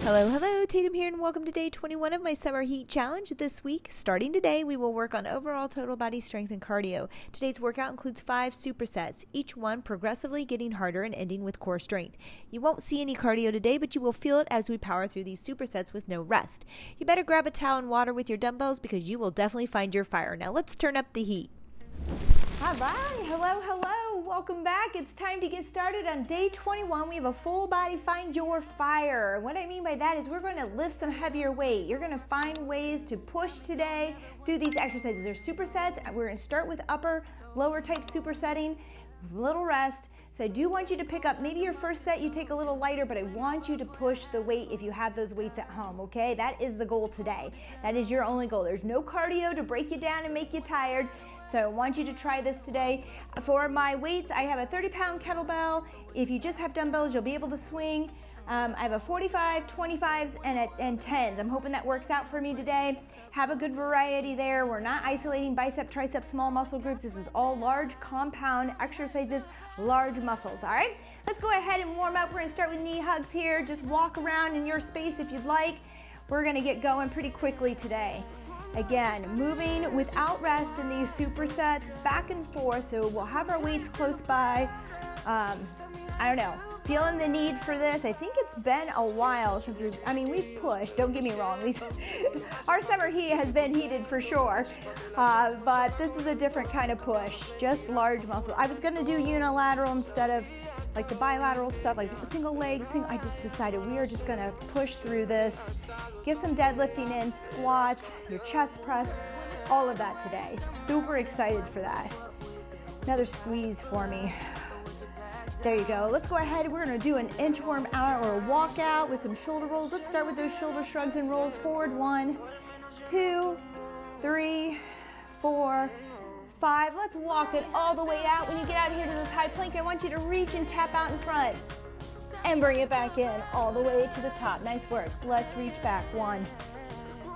Hello, hello, Tatum here, and welcome to day 21 of my Summer Heat Challenge. This week, starting today, we will work on overall total body strength and cardio. Today's workout includes 5 supersets, each one progressively getting harder and ending with core strength. You won't see any cardio today, but you will feel it as we power through these supersets with no rest. You better grab a towel and water with your dumbbells because you will definitely find your fire. Now let's turn up the heat. All right, hello, hello, welcome back. It's time to get started on day 21. We have a full body find your fire. What I mean by that is we're going to lift some heavier weight. You're going to find ways to push today through these exercises. There's supersets. We're going to start with upper, lower type supersetting, little rest. So I do want you to pick up, maybe your first set you take a little lighter, but I want you to push the weight if you have those weights at home, okay? That is the goal today. That is your only goal. There's no cardio to break you down and make you tired. So I want you to try this today. For my weights, I have a 30-pound kettlebell. If you just have dumbbells, you'll be able to swing. I have a 45, 25s, and 10s. I'm hoping that works out for me today. Have a good variety there. We're not isolating bicep, tricep, small muscle groups. This is all large compound exercises, large muscles, all right? Let's go ahead and warm up. We're gonna start with knee hugs here. Just walk around in your space if you'd like. We're gonna get going pretty quickly today. Again, moving without rest in these supersets, back and forth, so we'll have our weights close by. I don't know, feeling the need for this. I think it's been a while since we've pushed, don't get me wrong. Our summer heat has been heated for sure, but this is a different kind of push, just large muscles. I was gonna do unilateral instead of like the bilateral stuff, like single leg, I just decided we are just gonna push through this. Get some deadlifting in, squats, your chest press, all of that today. Super excited for that. Another squeeze for me. There you go. Let's go ahead. We're gonna do an inchworm out or a walk out with some shoulder rolls. Let's start with those shoulder shrugs and rolls forward. 1, 2, 3, 4, 5. Let's walk it all the way out. When you get out here to this high plank, I want you to reach and tap out in front and bring it back in all the way to the top. Nice work. Let's reach back. 1,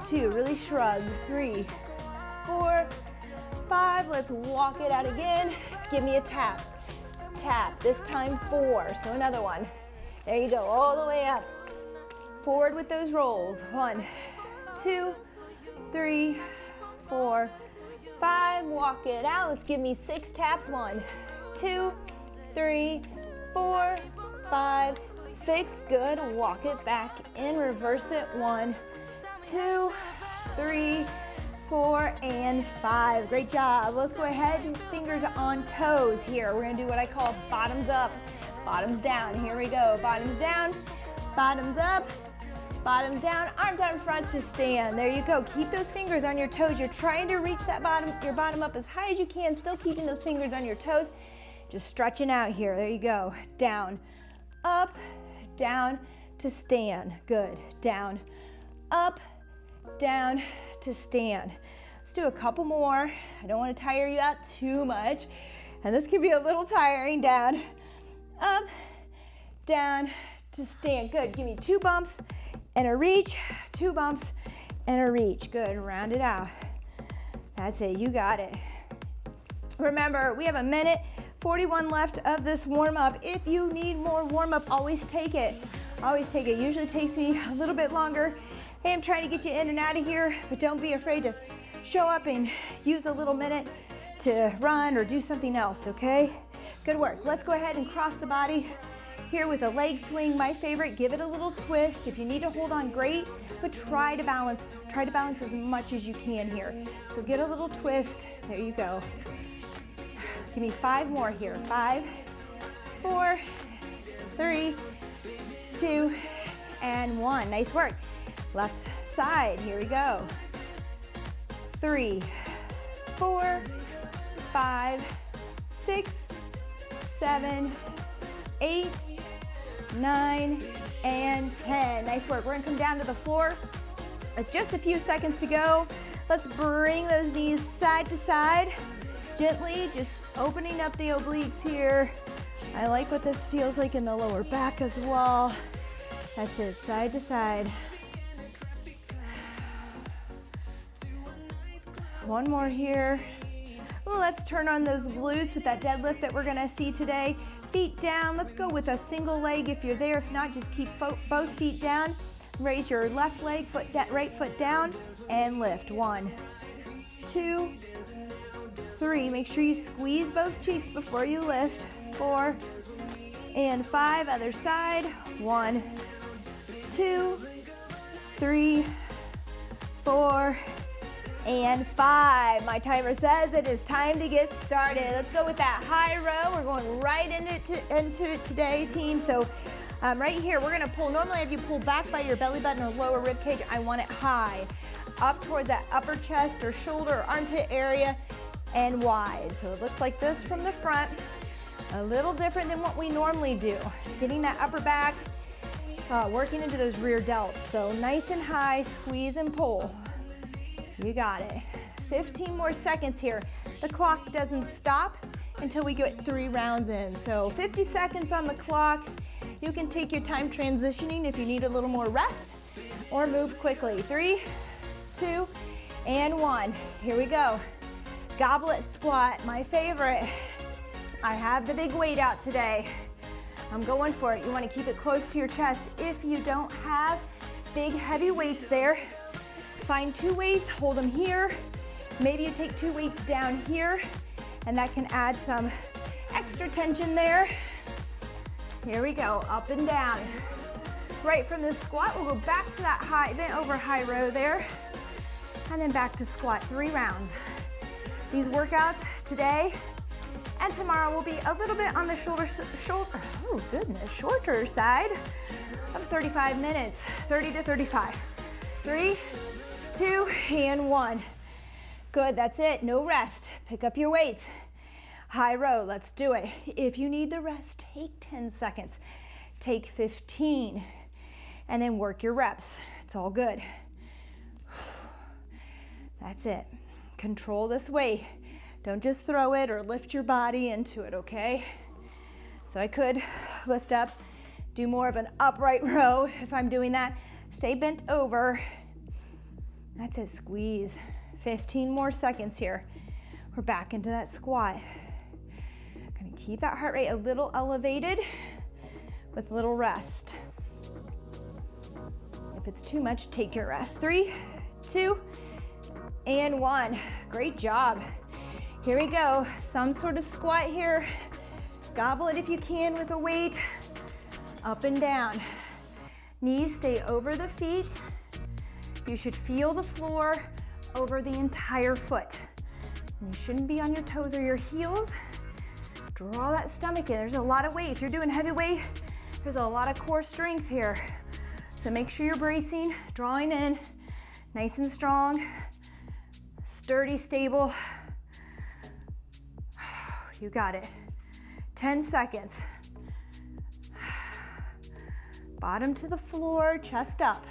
2, really shrug. 3, 4, 5. Let's walk it out again. Give me a tap. Tap, this time 4. So another one. There you go, all the way up. Forward with those rolls. 1, 2, 3, 4, 5. Walk it out. Let's give me 6 taps. 1, 2, 3, 4, 5, 6. Good. Walk it back in. Reverse it. 1, 2, 3, 4, and 5. Great job. Let's go ahead and fingers on toes here. We're gonna do what I call bottoms up, bottoms down. Here we go. Bottoms down, bottoms up, bottoms down, arms out in front to stand. There you go. Keep those fingers on your toes. You're trying to reach that your bottom up as high as you can, still keeping those fingers on your toes. Just stretching out here. There you go. Down, up, down to stand. Good. Down, up, down to stand. Let's do a couple more. I don't want to tire you out too much. And this can be a little tiring. Down, up, down to stand. Good. Give me 2 bumps and a reach, 2 bumps and a reach. Good. Round it out. That's it. You got it. Remember, we have 1:41 left of this warm-up. If you need more warm-up, always take it. Always take it. Usually takes me a little bit longer. Hey, I'm trying to get you in and out of here, but don't be afraid to show up and use a little minute to run or do something else, okay? Good work. Let's go ahead and cross the body here with a leg swing. My favorite, give it a little twist. If you need to hold on, great, but try to balance as much as you can here. So get a little twist. There you go. Give me 5 more here. 5, 4, 3, 2, and 1. Nice work. Left side, here we go. 3, 4, 5, 6, 7, 8, 9, and 10. Nice work. We're gonna come down to the floor. With just a few seconds to go. Let's bring those knees side to side. Gently, just opening up the obliques here. I like what this feels like in the lower back as well. That's it, side to side. One more here. Well, let's turn on those glutes with that deadlift that we're gonna see today. Feet down. Let's go with a single leg if you're there. If not, just keep both feet down. Raise your left leg, right foot down, and lift. 1, 2, 3. Make sure you squeeze both cheeks before you lift. 4 and 5. Other side. 1, 2, 3, 4, and 5. My timer says it is time to get started. Let's go with that high row. We're going right into it today, team. So right here, we're gonna pull. Normally, if you pull back by your belly button or lower rib cage, I want it high, up toward that upper chest or shoulder or armpit area, and wide. So it looks like this from the front. A little different than what we normally do. Getting that upper back, working into those rear delts. So nice and high, squeeze and pull. You got it. 15 more seconds here. The clock doesn't stop until we get 3 rounds in. So 50 seconds on the clock. You can take your time transitioning if you need a little more rest or move quickly. 3, 2, and 1. Here we go. Goblet squat, my favorite. I have the big weight out today. I'm going for it. You want to keep it close to your chest. If you don't have big heavy weights there, find 2 weights, hold them here. Maybe you take 2 weights down here, and that can add some extra tension there. Here we go, up and down. Right from the squat, we'll go back to that high, bent over high row there, and then back to squat, 3 rounds. These workouts today and tomorrow will be a little bit on the shorter side of 35 minutes, 30 to 35. 3, 2, and 1. Good, that's it, no rest. Pick up your weights. High row, let's do it. If you need the rest, take 10 seconds. Take 15, and then work your reps. It's all good. That's it. Control this weight. Don't just throw it or lift your body into it, okay? So I could lift up, do more of an upright row if I'm doing that. Stay bent over. That's it, squeeze. 15 more seconds here. We're back into that squat. Gonna keep that heart rate a little elevated with a little rest. If it's too much, take your rest. 3, 2, and 1. Great job. Here we go. Some sort of squat here. Gobble it if you can with a weight. Up and down. Knees stay over the feet. You should feel the floor over the entire foot. You shouldn't be on your toes or your heels. Draw that stomach in. There's a lot of weight. If you're doing heavy weight, there's a lot of core strength here. So make sure you're bracing, drawing in, nice and strong, sturdy, stable. You got it. 10 seconds. Bottom to the floor, chest up.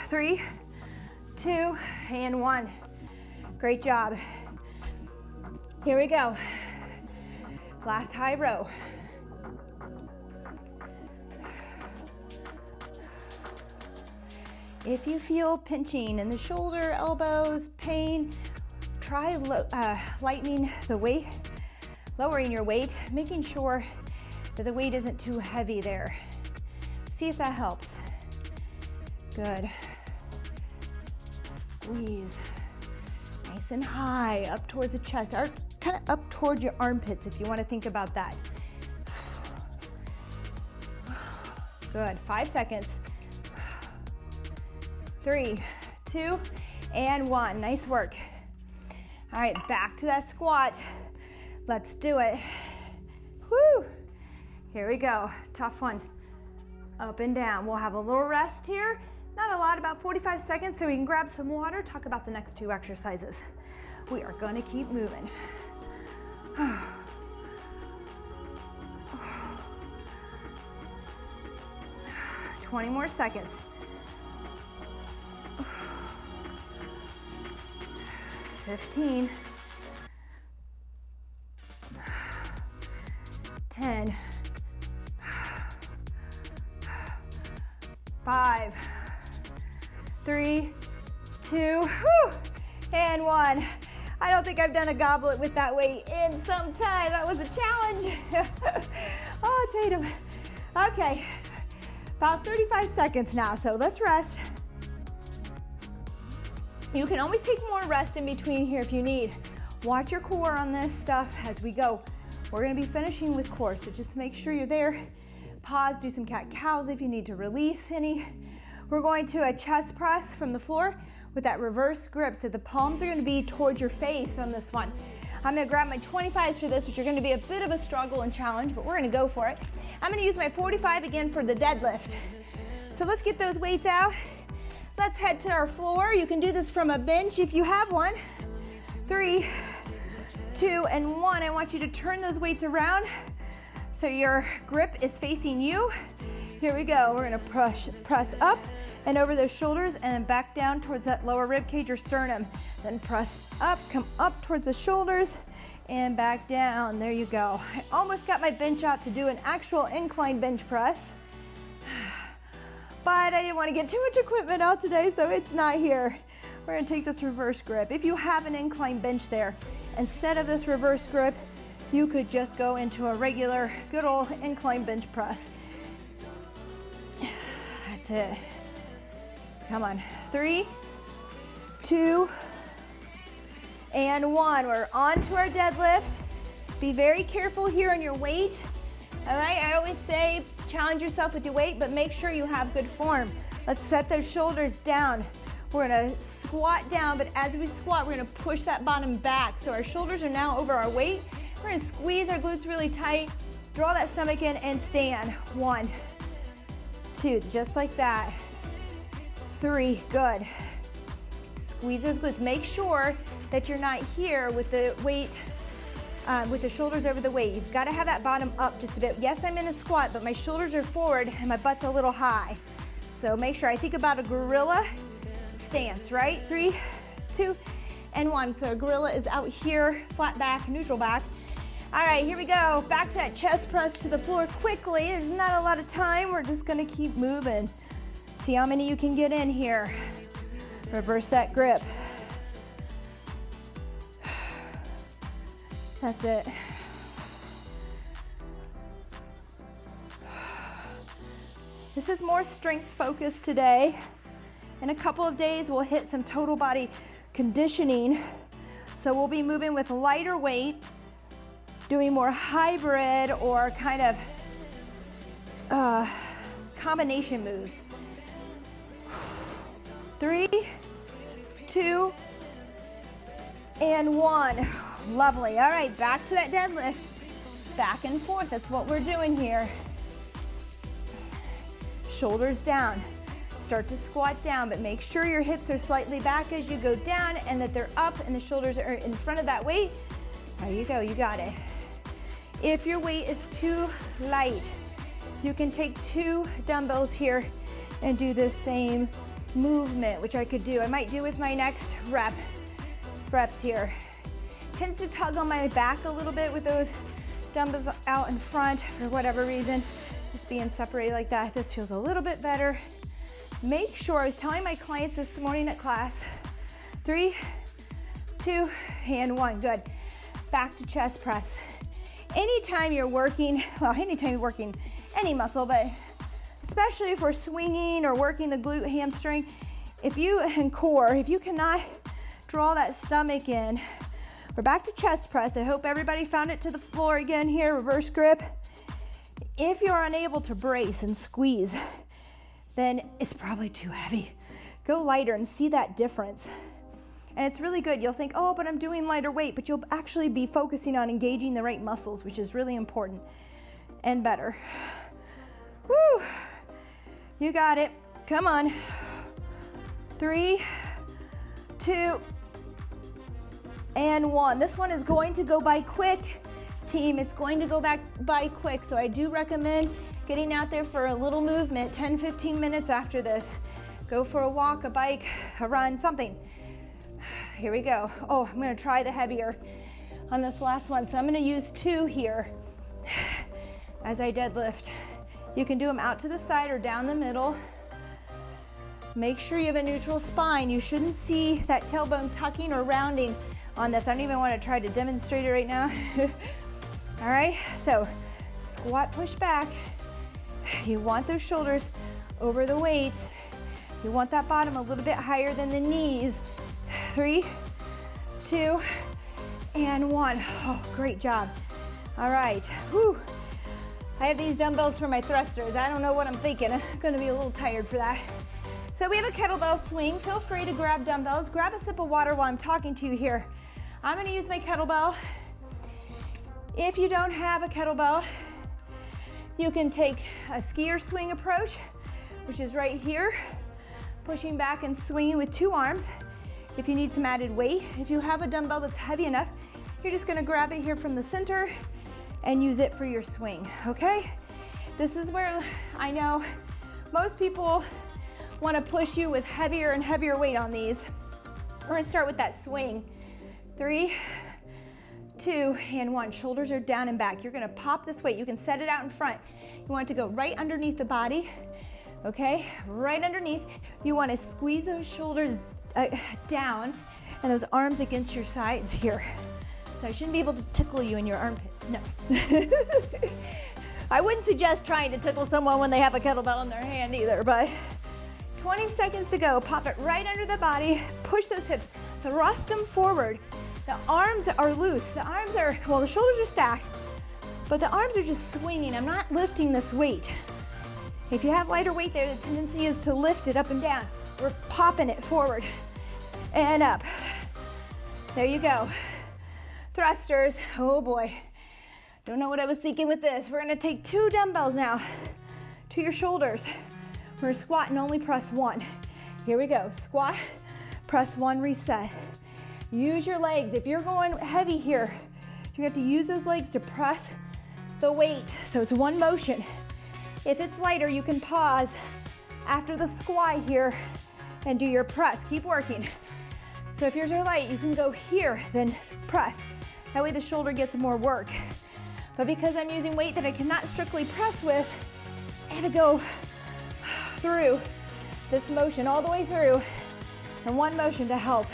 3, 2, and 1. Great job. Here we go. Last high row. If you feel pinching in the shoulder, elbows, pain, try lightening the weight, lowering your weight, making sure that the weight isn't too heavy there. See if that helps. Good. Squeeze. Nice and high, up towards the chest, or kind of up towards your armpits if you want to think about that. Good, 5 seconds. 3, 2, and 1. Nice work. All right, back to that squat. Let's do it. Woo! Here we go, tough one. Up and down. We'll have a little rest here. Not a lot, about 45 seconds, so we can grab some water, talk about the next 2 exercises. We are gonna keep moving. 20 more seconds. 15. 10. 5, 3, 2, and 1. I don't think I've done a goblet with that weight in some time. That was a challenge. Oh, Tatum. Okay, About 35 seconds now, so let's rest. You can always take more rest in between here if you need. Watch your core on this stuff as we go. We're gonna be finishing with core, so just make sure you're there. Pause, do some cat-cows if you need to release any. We're going to a chest press from the floor with that reverse grip, so the palms are gonna be towards your face on this one. I'm gonna grab my 25s for this, which are gonna be a bit of a struggle and challenge, but we're gonna go for it. I'm gonna use my 45 again for the deadlift. So let's get those weights out. Let's head to our floor. You can do this from a bench if you have one. 3, 2, and 1. I want you to turn those weights around so your grip is facing you. Here we go. We're gonna press up and over those shoulders and then back down towards that lower rib cage or sternum. Then press up, come up towards the shoulders and back down. There you go. I almost got my bench out to do an actual incline bench press, but I didn't want to get too much equipment out today, so it's not here. We're gonna take this reverse grip. If you have an incline bench there, instead of this reverse grip, you could just go into a regular, good old incline bench press. That's it. Come on. 3, 2, and 1. We're on to our deadlift. Be very careful here on your weight. All right, I always say challenge yourself with your weight, but make sure you have good form. Let's set those shoulders down. We're gonna squat down, but as we squat, we're gonna push that bottom back. So our shoulders are now over our weight. We're gonna squeeze our glutes really tight, draw that stomach in and stand. 1, 2, just like that. 3, good. Squeeze those glutes. Make sure that you're not here with the weight, with the shoulders over the weight. You've gotta have that bottom up just a bit. Yes, I'm in a squat, but my shoulders are forward and my butt's a little high. So make sure, I think about a gorilla stance, right? 3, 2, and 1. So a gorilla is out here, flat back, neutral back. All right, here we go. Back to that chest press to the floor quickly. There's not a lot of time. We're just gonna keep moving. See how many you can get in here. Reverse that grip. That's it. This is more strength focused today. In a couple of days, we'll hit some total body conditioning. So we'll be moving with lighter weight, doing more hybrid or kind of combination moves. 3, 2, and 1. Lovely. All right, back to that deadlift. Back and forth, that's what we're doing here. Shoulders down. Start to squat down, but make sure your hips are slightly back as you go down and that they're up and the shoulders are in front of that weight. There you go, you got it. If your weight is too light, you can take 2 dumbbells here and do this same movement, which I could do. I might do with my next reps here. Tends to tug on my back a little bit with those dumbbells out in front for whatever reason. Just being separated like that, this feels a little bit better. Make sure, I was telling my clients this morning at class, 3, 2, and 1, good. Back to chest press. Anytime you're working, well, anytime you're working any muscle, but especially if we're swinging or working the glute hamstring, and core, if you cannot draw that stomach in, we're back to chest press. I hope everybody found it to the floor again here, reverse grip. If you're unable to brace and squeeze, then it's probably too heavy. Go lighter and see that difference. And it's really good. You'll think, oh, but I'm doing lighter weight, but you'll actually be focusing on engaging the right muscles, which is really important and better. Woo! You got it. Come on. 3, 2, and 1. This one is going to go by quick, team. It's going to go by quick, so I do recommend getting out there for a little movement, 10, 15 minutes after this. Go for a walk, a bike, a run, something. Here we go. Oh, I'm gonna try the heavier on this last one. So I'm gonna use 2 here as I deadlift. You can do them out to the side or down the middle. Make sure you have a neutral spine. You shouldn't see that tailbone tucking or rounding on this. I don't even wanna try to demonstrate it right now. All right, so squat, push back. You want those shoulders over the weights. You want that bottom a little bit higher than the knees. 3, 2, and 1. Oh, great job. All right. Whew. I have these dumbbells for my thrusters. I don't know what I'm thinking. I'm gonna be a little tired for that. So we have a kettlebell swing. Feel free to grab dumbbells. Grab a sip of water while I'm talking to you here. I'm gonna use my kettlebell. If you don't have a kettlebell, you can take a skier swing approach, which is right here, pushing back and swinging with 2 arms. If you need some added weight, if you have a dumbbell that's heavy enough, you're just gonna grab it here from the center and use it for your swing, okay? This is where I know most people wanna push you with heavier and heavier weight on these. We're gonna start with that swing. 3, 2, and 1. Shoulders are down and back. You're gonna pop this weight. You can set it out in front. You want it to go right underneath the body, okay? Right underneath. You wanna squeeze those shoulders down and those arms against your sides here. So I shouldn't be able to tickle you in your armpits, no. I wouldn't suggest trying to tickle someone when they have a kettlebell in their hand either, but 20 seconds to go. Pop it right under the body, push those hips, thrust them forward. The arms are loose. The arms are, well, the shoulders are stacked, but the arms are just swinging. I'm not lifting this weight. If you have lighter weight there, the tendency is to lift it up and down. We're popping it forward and up. There you go. Thrusters, oh boy. Don't know what I was thinking with this. We're gonna take 2 dumbbells now to your shoulders. We're gonna squat and only press 1. Here we go, squat, press 1, reset. Use your legs. If you're going heavy here, you have to use those legs to press the weight. So it's 1 motion. If it's lighter, you can pause after the squat here and do your press. Keep working. So if yours are light, you can go here, then press. That way the shoulder gets more work. But because I'm using weight that I cannot strictly press with, I had to go through this motion all the way through, and 1 motion to help.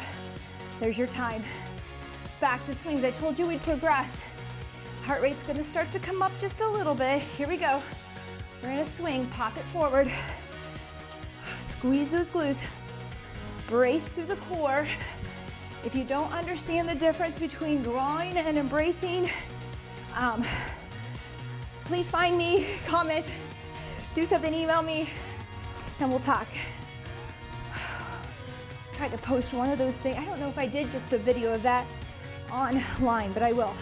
There's your time. Back to swings. I told you we'd progress. Heart rate's gonna start to come up just a little bit. Here we go. We're gonna swing, pop it forward. Squeeze those glutes. Brace through the core. If you don't understand the difference between drawing and embracing, please find me, comment, do something, email me, and we'll talk. Tried to post one of those things. I don't know if I did just a video of that online, but I will.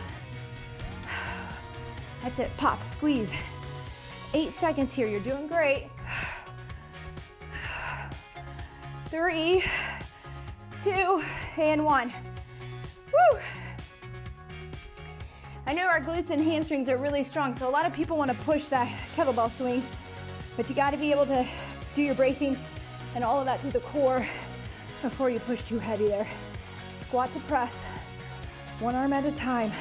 That's it, pop, squeeze. 8 seconds here, you're doing great. 3, 2, and 1. Woo! I know our glutes and hamstrings are really strong, so a lot of people want to push that kettlebell swing, but you got to be able to do your bracing and all of that through the core before you push too heavy there. Squat to press, 1 arm at a time.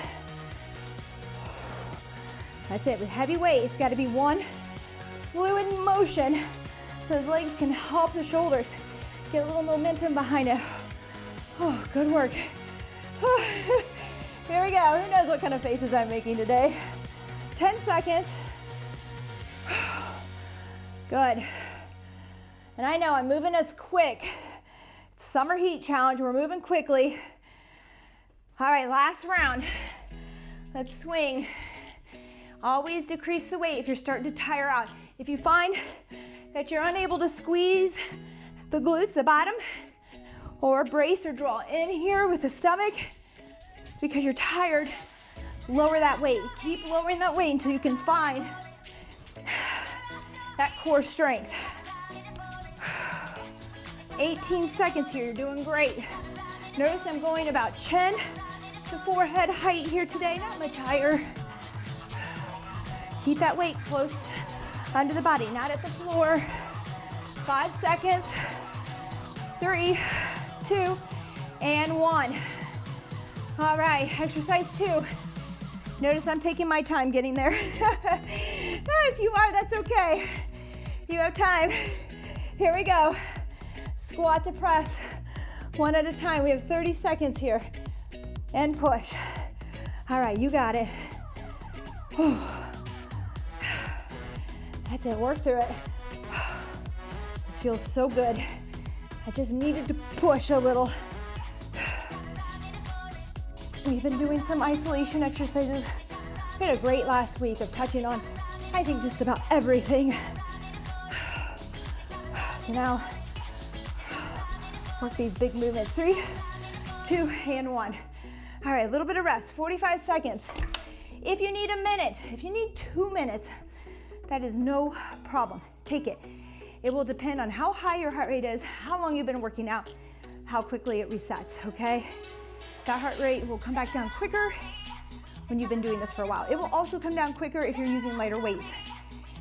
That's it. With heavy weight, it's got to be 1 fluid motion so those legs can help the shoulders get a little momentum behind it. Oh, good work. Here we go. Who knows what kind of faces I'm making today? 10 seconds. Good. And I know I'm moving us quick. It's summer heat challenge. We're moving quickly. All right, last round. Let's swing. Always decrease the weight if you're starting to tire out. If you find that you're unable to squeeze the glutes, the bottom, or brace or draw in here with the stomach because you're tired, lower that weight. Keep lowering that weight until you can find that core strength. 18 seconds here, you're doing great. Notice I'm going about chin to forehead height here today, not much higher. Keep that weight close under the body, not at the floor. 5 seconds. 3, 2, and 1. All right, exercise 2. Notice I'm taking my time getting there. If you are, that's okay. You have time. Here we go. Squat to press, 1 at a time. We have 30 seconds here. And push. All right, you got it. Whew. That's it, work through it. feels so good. I just needed to push a little. We've been doing some isolation exercises. We had a great last week of touching on, I think, just about everything. So now, work these big movements. 3, 2, and 1. All right, a little bit of rest, 45 seconds. If you need a minute, if you need 2 minutes, that is no problem. Take it. It will depend on how high your heart rate is, how long you've been working out, how quickly it resets, okay? That heart rate will come back down quicker when you've been doing this for a while. It will also come down quicker if you're using lighter weights.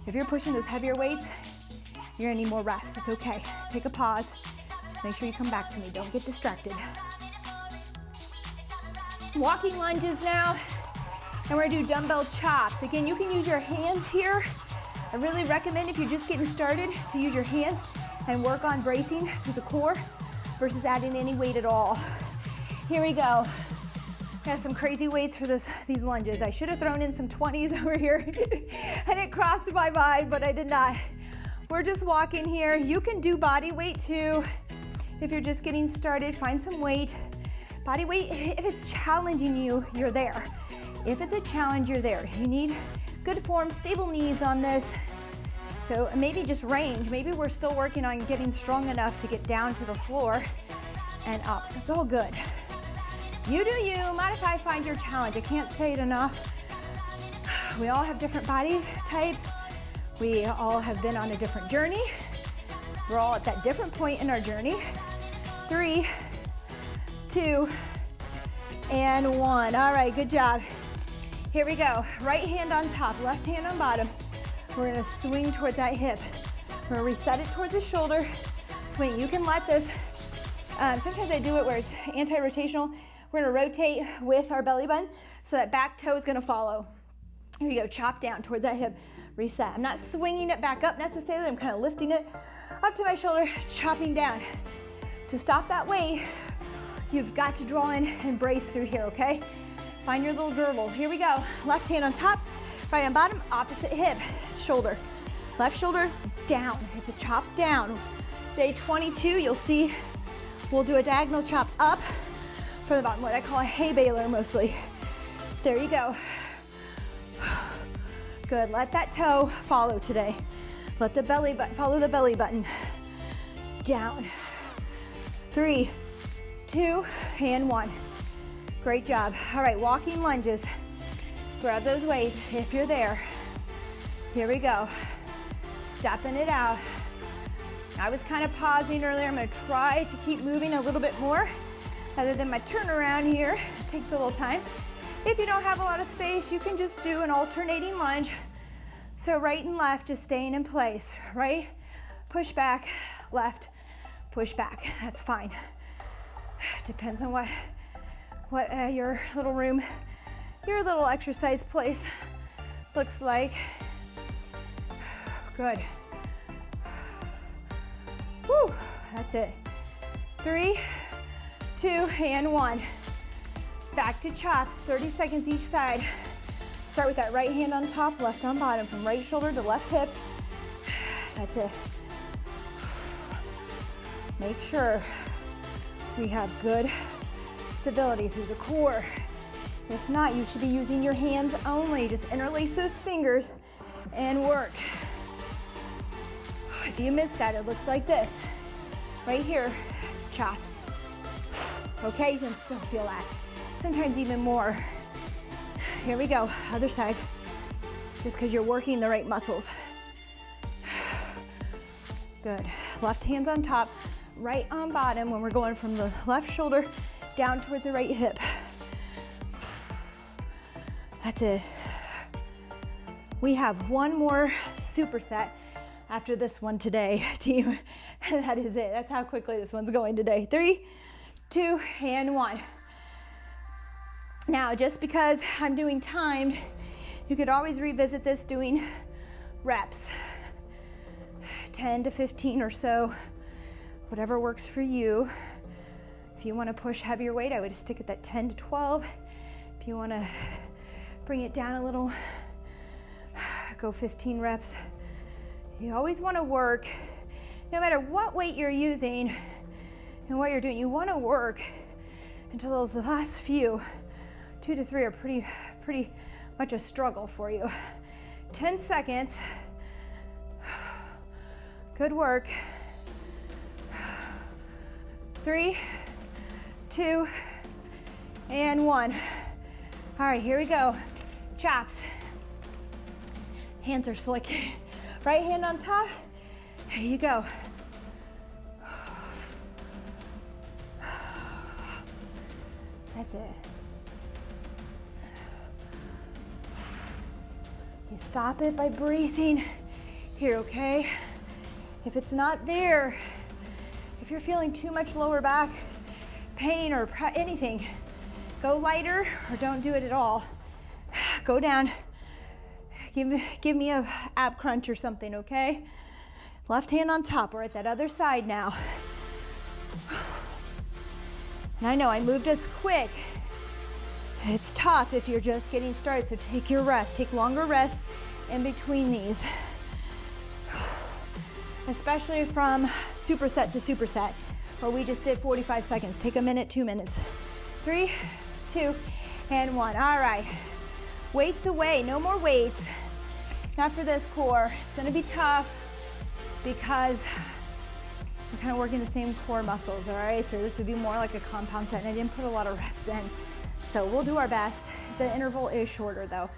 If you're pushing those heavier weights, you're gonna need more rest. It's okay. Take a pause. Just make sure you come back to me. Don't get distracted. Walking lunges now, and we're gonna do dumbbell chops. Again, you can use your hands here. I really recommend, if you're just getting started, to use your hands and work on bracing through the core versus adding any weight at all. Here we go. I have some crazy weights for these lunges. I should have thrown in some 20s over here and it crossed my mind, but I did not. We're just walking here. You can do body weight too. If you're just getting started, find some weight. Body weight, if it's challenging you, you're there. If it's a challenge, you're there. You need good form, stable knees on this. So maybe just range. Maybe we're still working on getting strong enough to get down to the floor and up. So it's all good. You do you. Modify, find your challenge. I can't say it enough. We all have different body types. We all have been on a different journey. We're all at that different point in our journey. 3, 2, and 1. All right, good job. Here we go. Right hand on top, left hand on bottom. We're gonna swing towards that hip. We're gonna reset it towards the shoulder. Swing. You can let this, sometimes I do it where it's anti-rotational. We're gonna rotate with our belly button so that back toe is gonna follow. Here you go, chop down towards that hip, reset. I'm not swinging it back up necessarily, I'm kind of lifting it up to my shoulder, chopping down. To stop that weight, you've got to draw in and brace through here, okay? Find your little girdle. Here we go. Left hand on top, right on bottom, opposite hip, shoulder. Left shoulder down. It's a chop down. Day 22, you'll see we'll do a diagonal chop up from the bottom, what I call a hay baler mostly. There you go. Good. Let that toe follow today. Let the belly button follow the belly button. Down. 3, 2, and 1. Great job. All right, walking lunges. Grab those weights if you're there. Here we go. Stepping it out. I was kind of pausing earlier. I'm gonna try to keep moving a little bit more. Other than my turnaround here, it takes a little time. If you don't have a lot of space, you can just do an alternating lunge. So right and left, just staying in place. Right, push back, left, push back. That's fine. Depends on what your little room, your little exercise place looks like. Good. Whew, that's it. 3, 2, and 1. Back to chops, 30 seconds each side. Start with that right hand on top, left on bottom, from right shoulder to left hip. That's it. Make sure we have good stability through the core. If not, you should be using your hands only. Just interlace those fingers and work. If you missed that, it looks like this. Right here, chop. Okay, you can still feel that. Sometimes even more. Here we go, other side. Just because you're working the right muscles. Good. Left hand's on top, right on bottom when we're going from the left shoulder down towards the right hip. That's it. We have one more superset after this one today, team. That is it. That's how quickly this one's going today. 3, 2, and 1. Now, just because I'm doing timed, you could always revisit this doing reps. 10 to 15 or so, whatever works for you. If you want to push heavier weight, I would stick at that 10 to 12. If you want to bring it down a little, go 15 reps. You always want to work no matter what weight you're using and what you're doing, you want to work until those last few, 2 to 3, are pretty much a struggle for you. 10 seconds. Good work. 3, 2, and 1. All right, here we go. Chops. Hands are slick. Right hand on top. There you go. That's it. You stop it by bracing here, okay? If it's not there, if you're feeling too much lower back pain or anything, go lighter or don't do it at all. Go down. Give me a ab crunch or something, okay? Left hand on top. We're at that other side now. And I know I moved us quick. It's tough if you're just getting started, so take your rest. Take longer rests in between these. Especially from superset to superset, where we just did 45 seconds. Take a minute, 2 minutes. 3, 2, and 1. All right. Weights away, no more weights. Not for this core. It's gonna be tough because we're kind of working the same core muscles, all right? So this would be more like a compound set, and I didn't put a lot of rest in. So we'll do our best. The interval is shorter though.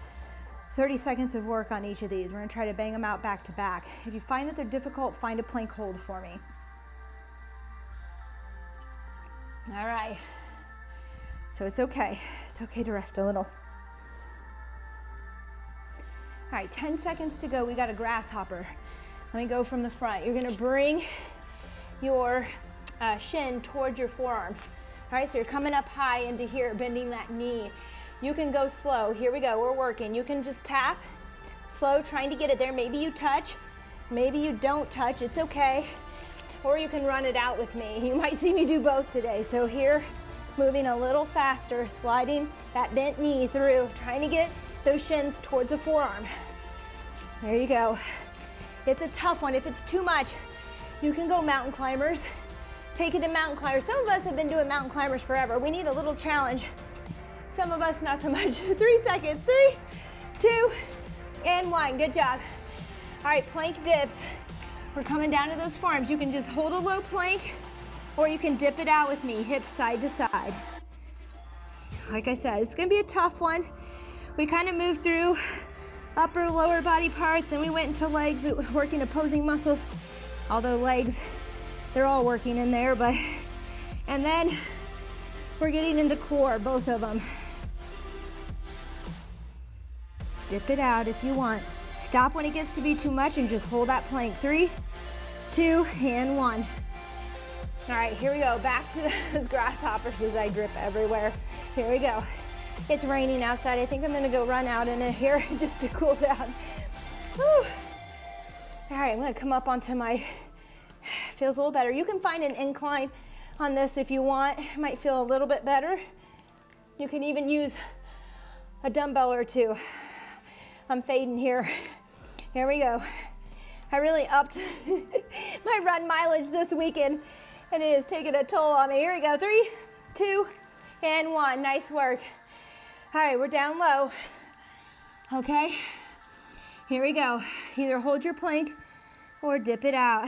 30 seconds of work on each of these. We're gonna try to bang them out back to back. If you find that they're difficult, find a plank hold for me. All right. So it's okay. It's okay to rest a little. All right, 10 seconds to go. We got a grasshopper. Let me go from the front. You're gonna bring your shin towards your forearm. All right, so you're coming up high into here, bending that knee. You can go slow. Here we go, we're working. You can just tap, slow, trying to get it there. Maybe you touch, maybe you don't touch, it's okay. Or you can run it out with me. You might see me do both today. So here, moving a little faster, sliding that bent knee through, trying to get those shins towards the forearm. There you go. It's a tough one. If it's too much, you can go mountain climbers. Take it to mountain climbers. Some of us have been doing mountain climbers forever. We need a little challenge. Some of us, not so much. 3 seconds. 3, 2, and 1. Good job. All right, plank dips. We're coming down to those forearms. You can just hold a low plank, or you can dip it out with me, hips side to side. Like I said, it's gonna be a tough one. We kind of moved through upper, lower body parts, and we went into legs, working opposing muscles. Although legs, they're all working in there, but, and then we're getting into core, both of them. Dip it out if you want. Stop when it gets to be too much and just hold that plank. 3, 2, and 1. All right, here we go. Back to those grasshoppers as I drip everywhere. Here we go. It's raining outside. I think I'm gonna go run out in it here just to cool down. Whew. All right, I'm gonna come up onto my, feels a little better. You can find an incline on this if you want. It might feel a little bit better. You can even use a dumbbell or two. I'm fading here. Here we go. I really upped my run mileage this weekend, and it has taken a toll on me. Here we go. 3, 2, and 1. Nice work. All right, we're down low. Okay, here we go. Either hold your plank or dip it out.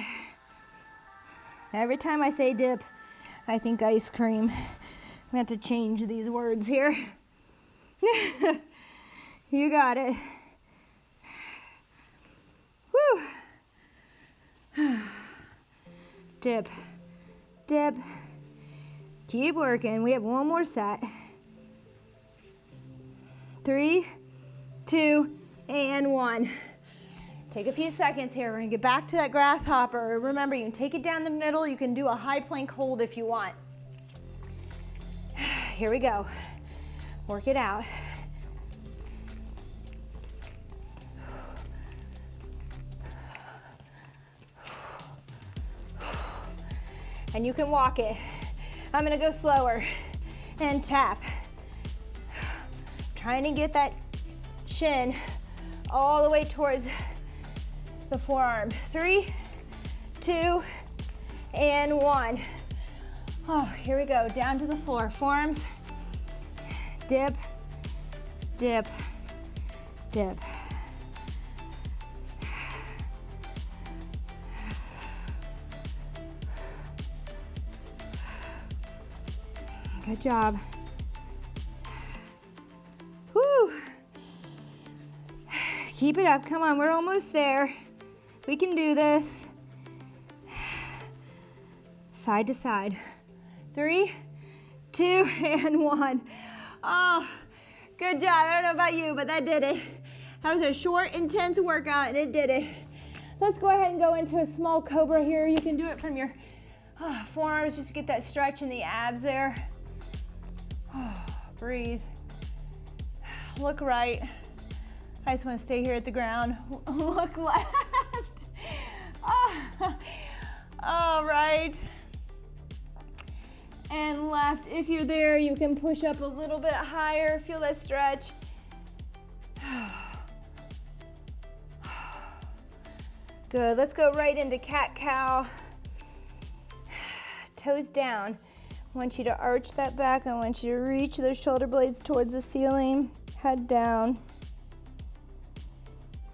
Every time I say dip, I think ice cream. I have to change these words here. You got it. Woo. Dip, dip. Keep working. We have one more set. 3, 2, and 1. Take a few seconds here. We're gonna get back to that grasshopper. Remember, you can take it down the middle. You can do a high plank hold if you want. Here we go. Work it out. And you can walk it. I'm gonna go slower and tap. Trying to get that shin all the way towards the forearm. 3, 2, and 1. Oh, here we go, down to the floor. Forearms, dip, dip, dip. Good job. Woo. Keep it up, come on, we're almost there. We can do this. Side to side. 3, 2, and 1. Oh, good job. I don't know about you, but that did it. That was a short, intense workout, and it did it. Let's go ahead and go into a small cobra here. You can do it from your forearms, just to get that stretch in the abs there. Breathe. Look right. I just want to stay here at the ground. Look left. All right. And left. If you're there, you can push up a little bit higher. Feel that stretch. Good. Let's go right into cat-cow. Toes down. I want you to arch that back. I want you to reach those shoulder blades towards the ceiling. Head down.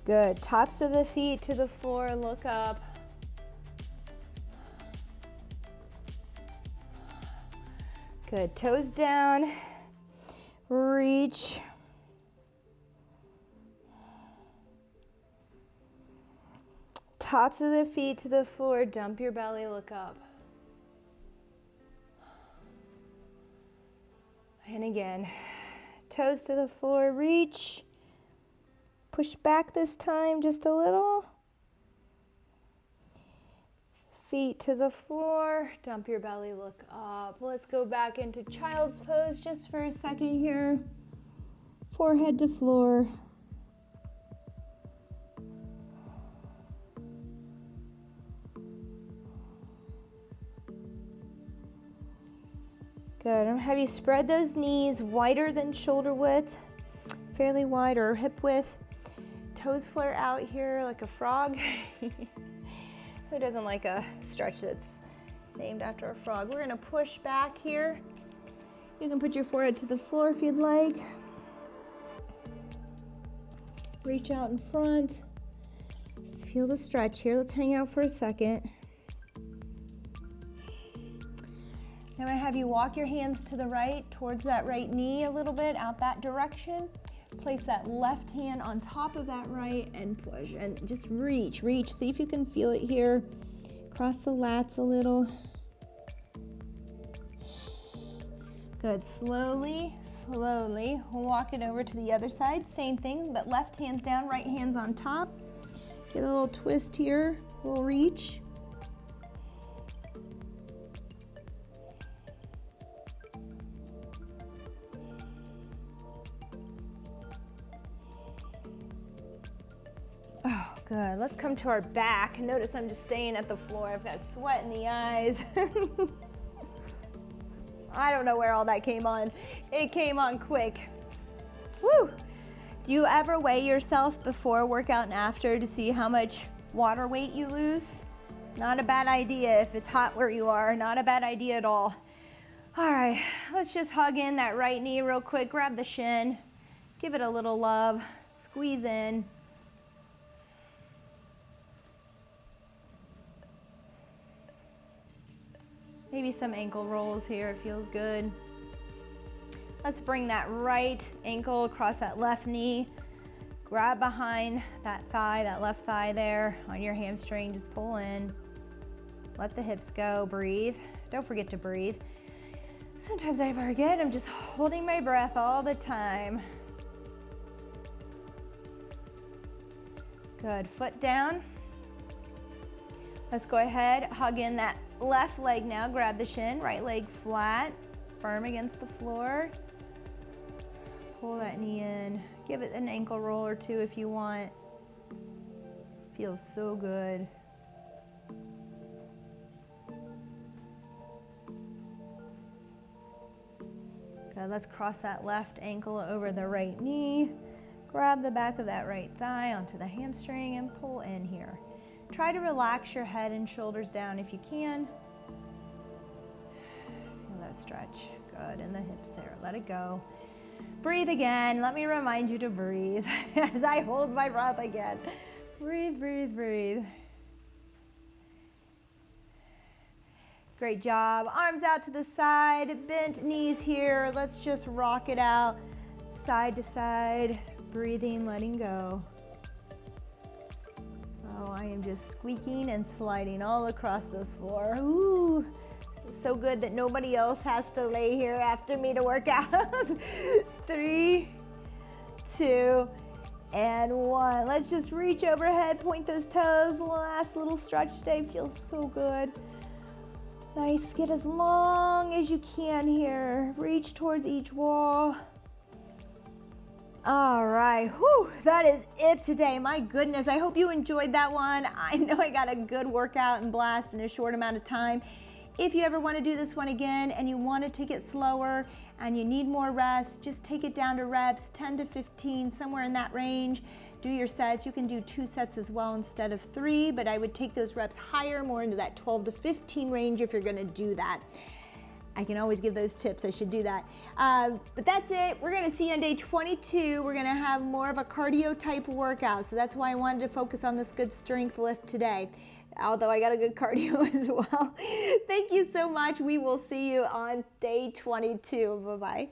Good. Tops of the feet to the floor. Look up. Good. Toes down. Reach. Tops of the feet to the floor. Dump your belly. Look up. And again, toes to the floor, reach, push back this time just a little. Feet to the floor, dump your belly, look up. Let's go back into child's pose just for a second here. Forehead to floor. Good. Have you spread those knees wider than shoulder width, fairly wide, or hip width. Toes flare out here like a frog. Who doesn't like a stretch that's named after a frog? We're gonna push back here. You can put your forehead to the floor if you'd like. Reach out in front. Just feel the stretch here. Let's hang out for a second. Now I have you walk your hands to the right, towards that right knee a little bit, out that direction. Place that left hand on top of that right and push, and just reach. See if you can feel it here. Cross the lats a little. Good, slowly, walk it over to the other side. Same thing, but left hand's down, right hand's on top. Get a little twist here, a little reach. Oh, good. Let's come to our back. Notice I'm just staying at the floor. I've got sweat in the eyes. I don't know where all that came on. It came on quick. Woo! Do you ever weigh yourself before workout and after to see how much water weight you lose? Not a bad idea if it's hot where you are. Not a bad idea at all. All right, let's just hug in that right knee real quick. Grab the shin. Give it a little love. Squeeze in. Maybe some ankle rolls here, it feels good. Let's bring that right ankle across that left knee. Grab behind that thigh, that left thigh there on your hamstring, just pull in. Let the hips go, breathe. Don't forget to breathe. Sometimes I forget, I'm just holding my breath all the time. Good, foot down. Let's go ahead, hug in that left leg now, grab the shin, right leg flat, firm against the floor. Pull that knee in. Give it an ankle roll or two if you want. Feels so good. Good, let's cross that left ankle over the right knee. Grab the back of that right thigh onto the hamstring and pull in here. Try to relax your head and shoulders down if you can. that stretch. Good, in the hips there. Let it go. Breathe again. Let me remind you to breathe as I hold my breath again. Breathe, breathe, breathe. Great job. Arms out to the side, bent knees here. Let's just rock it out side to side, breathing, letting go. Oh, I am just squeaking and sliding all across this floor. Ooh, so good that nobody else has to lay here after me to work out. 3, 2, and 1. Let's just reach overhead, point those toes. Last little stretch today feels so good. Nice, get as long as you can here. Reach towards each wall. All right, whew, that is it today. My goodness, I hope you enjoyed that one. I know I got a good workout and blast in a short amount of time. If you ever want to do this one again and you want to take it slower and you need more rest, just take it down to reps, 10 to 15, somewhere in that range. Do your sets. You can do 2 sets as well instead of 3, but I would take those reps higher, more into that 12 to 15 range if you're going to do that. I can always give those tips. I should do that. But that's it. We're going to see you on day 22. We're going to have more of a cardio type workout. So that's why I wanted to focus on this good strength lift today, although I got a good cardio as well. Thank you so much. We will see you on day 22. Bye-bye.